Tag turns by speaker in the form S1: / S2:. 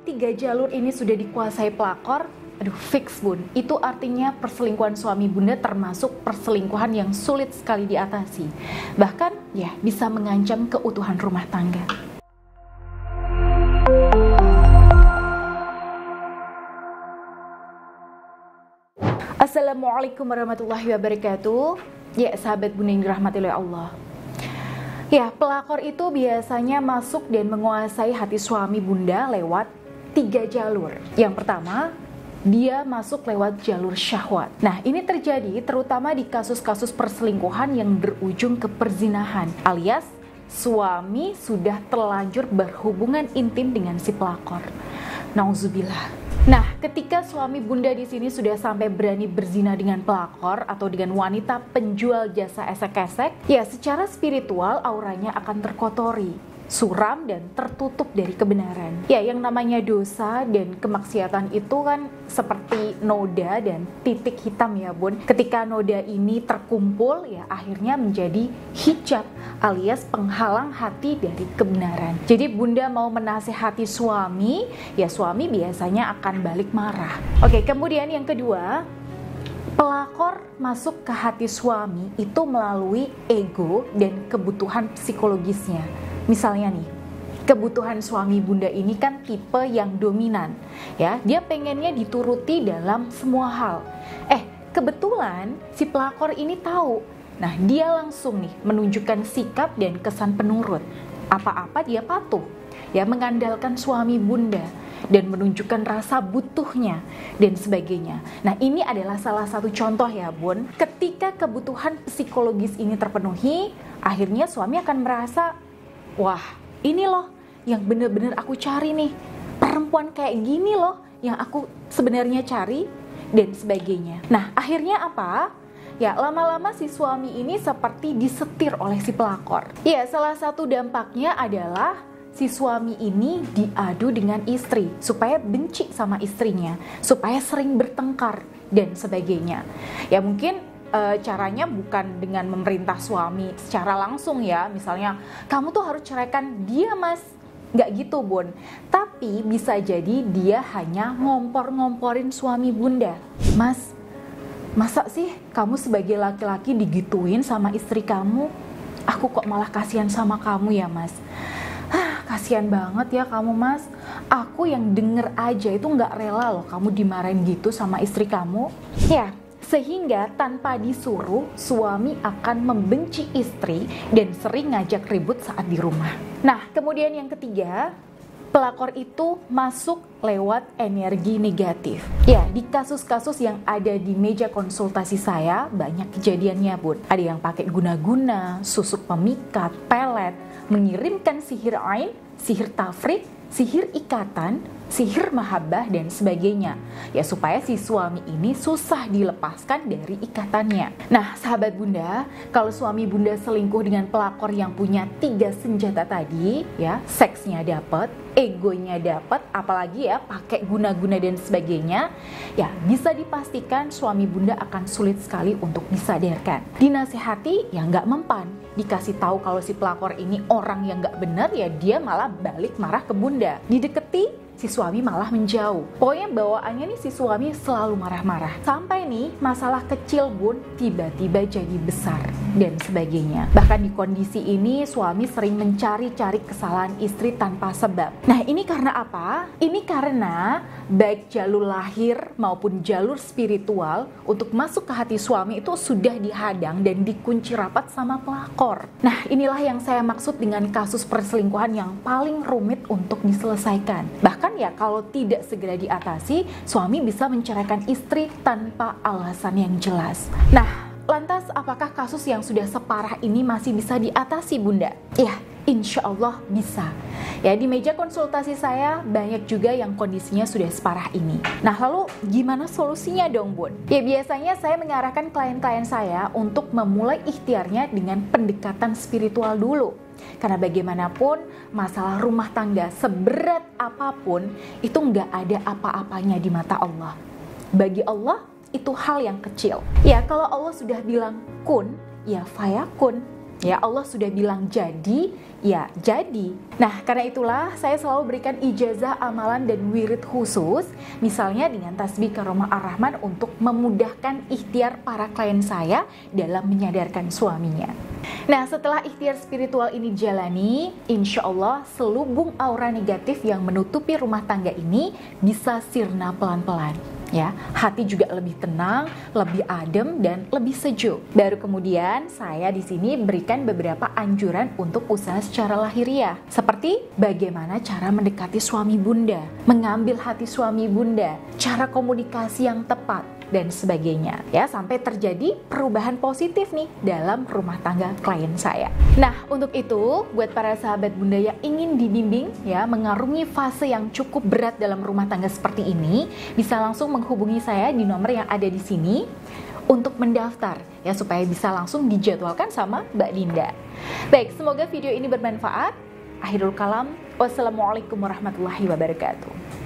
S1: 3 jalur ini sudah dikuasai pelakor, aduh fix bun, itu artinya perselingkuhan suami bunda termasuk perselingkuhan yang sulit sekali diatasi. Bahkan ya bisa mengancam keutuhan rumah tangga. Assalamualaikum warahmatullahi wabarakatuh. Ya sahabat bunda yang dirahmati oleh Allah. Ya, pelakor itu biasanya masuk dan menguasai hati suami bunda lewat 3 jalur. Yang pertama, dia masuk lewat jalur syahwat. Nah, ini terjadi terutama di kasus-kasus perselingkuhan yang berujung ke perzinahan, alias suami sudah terlanjur berhubungan intim dengan si pelakor. Nauzubillah. Nah, ketika suami bunda di sini sudah sampai berani berzina dengan pelakor atau dengan wanita penjual jasa esek-esek, ya secara spiritual auranya akan terkotori, suram dan tertutup dari kebenaran. Ya, yang namanya dosa dan kemaksiatan itu kan seperti noda dan titik hitam ya bun. Ketika noda ini terkumpul ya akhirnya menjadi hijab alias penghalang hati dari kebenaran. Jadi bunda mau menasehati suami, ya suami biasanya akan balik marah. Oke, kemudian yang kedua, pelakor masuk ke hati suami itu melalui ego dan kebutuhan psikologisnya. Misalnya nih, kebutuhan suami bunda ini kan tipe yang dominan, ya. Dia pengennya dituruti dalam semua hal. Kebetulan si pelakor ini tahu. Nah, dia langsung nih menunjukkan sikap dan kesan penurut. Apa-apa dia patuh, ya, mengandalkan suami bunda dan menunjukkan rasa butuhnya dan sebagainya. Nah, ini adalah salah satu contoh ya bun. Ketika kebutuhan psikologis ini terpenuhi, akhirnya suami akan merasa, wah, ini loh yang bener-bener aku cari nih. Perempuan kayak gini loh yang aku sebenarnya cari dan sebagainya. Nah, akhirnya apa? Ya, lama-lama si suami ini seperti disetir oleh si pelakor. Ya, salah satu dampaknya adalah si suami ini diadu dengan istri supaya benci sama istrinya, supaya sering bertengkar dan sebagainya. Ya, mungkin caranya bukan dengan memerintah suami secara langsung ya, misalnya kamu tuh harus ceraikan dia mas, nggak gitu bun. Tapi bisa jadi dia hanya ngompor-ngomporin suami bunda. Mas, masa sih kamu sebagai laki-laki digituin sama istri kamu? Aku kok malah kasihan sama kamu ya mas. Kasihan banget ya kamu mas. Aku yang denger aja itu nggak rela loh kamu dimarahin gitu sama istri kamu. Ya, sehingga tanpa disuruh suami akan membenci istri dan sering ngajak ribut saat di rumah. Nah, kemudian yang ketiga, pelakor itu masuk lewat energi negatif. Ya, di kasus-kasus yang ada di meja konsultasi saya banyak kejadiannya bun. Ada yang pakai guna-guna, susuk pemikat, pelet, mengirimkan sihir ain, sihir tafrik, sihir ikatan, sihir mahabbah dan sebagainya. Ya, supaya si suami ini susah dilepaskan dari ikatannya. Nah, sahabat bunda, kalau suami bunda selingkuh dengan pelakor yang punya 3 senjata tadi, ya, seksnya dapat, egonya dapat, apalagi ya pakai guna-guna dan sebagainya, ya bisa dipastikan suami bunda akan sulit sekali untuk disadarkan. Dinasehati ya nggak mempan, dikasih tahu kalau si pelakor ini orang yang nggak benar, ya dia malah balik marah ke bunda. Dideketi, si suami malah menjauh. Pokoknya bawaannya nih si suami selalu marah-marah. Sampai nih masalah kecil bun tiba-tiba jadi besar dan sebagainya. Bahkan di kondisi ini suami sering mencari-cari kesalahan istri tanpa sebab. Nah, ini karena apa? Ini karena baik jalur lahir maupun jalur spiritual untuk masuk ke hati suami itu sudah dihadang dan dikunci rapat sama pelakor. Nah, inilah yang saya maksud dengan kasus perselingkuhan yang paling rumit untuk diselesaikan. Bahkan ya kalau tidak segera diatasi, suami bisa menceraikan istri tanpa alasan yang jelas. Nah, lantas apakah kasus yang sudah separah ini masih bisa diatasi bunda? Ya, insya Allah bisa. Ya, di meja konsultasi saya banyak juga yang kondisinya sudah separah ini. Nah, lalu gimana solusinya dong bun? Ya, biasanya saya mengarahkan klien-klien saya untuk memulai ikhtiarnya dengan pendekatan spiritual dulu. Karena bagaimanapun masalah rumah tangga seberat apapun itu nggak ada apa-apanya di mata Allah. Bagi Allah itu hal yang kecil. Ya, kalau Allah sudah bilang kun, ya fayakun. Ya, Allah sudah bilang jadi, ya jadi. Nah, karena itulah saya selalu berikan ijazah amalan dan wirid khusus, misalnya dengan tasbih karomah ar-Rahman untuk memudahkan ikhtiar para klien saya dalam menyadarkan suaminya. Nah, setelah ikhtiar spiritual ini jalani, insya Allah selubung aura negatif yang menutupi rumah tangga ini bisa sirna pelan-pelan. Ya, hati juga lebih tenang, lebih adem dan lebih sejuk. Baru kemudian saya di sini berikan beberapa anjuran untuk usaha secara lahiriah, seperti bagaimana cara mendekati suami bunda, mengambil hati suami bunda, cara komunikasi yang tepat dan sebagainya, ya, sampai terjadi perubahan positif nih dalam rumah tangga klien saya. Nah, untuk itu buat para sahabat bunda yang ingin dibimbing ya mengarungi fase yang cukup berat dalam rumah tangga seperti ini, bisa langsung menghubungi saya di nomor yang ada di sini untuk mendaftar ya, supaya bisa langsung dijadwalkan sama Mbak Dinda. Baik, semoga video ini bermanfaat. Akhirul kalam, wassalamualaikum warahmatullahi wabarakatuh.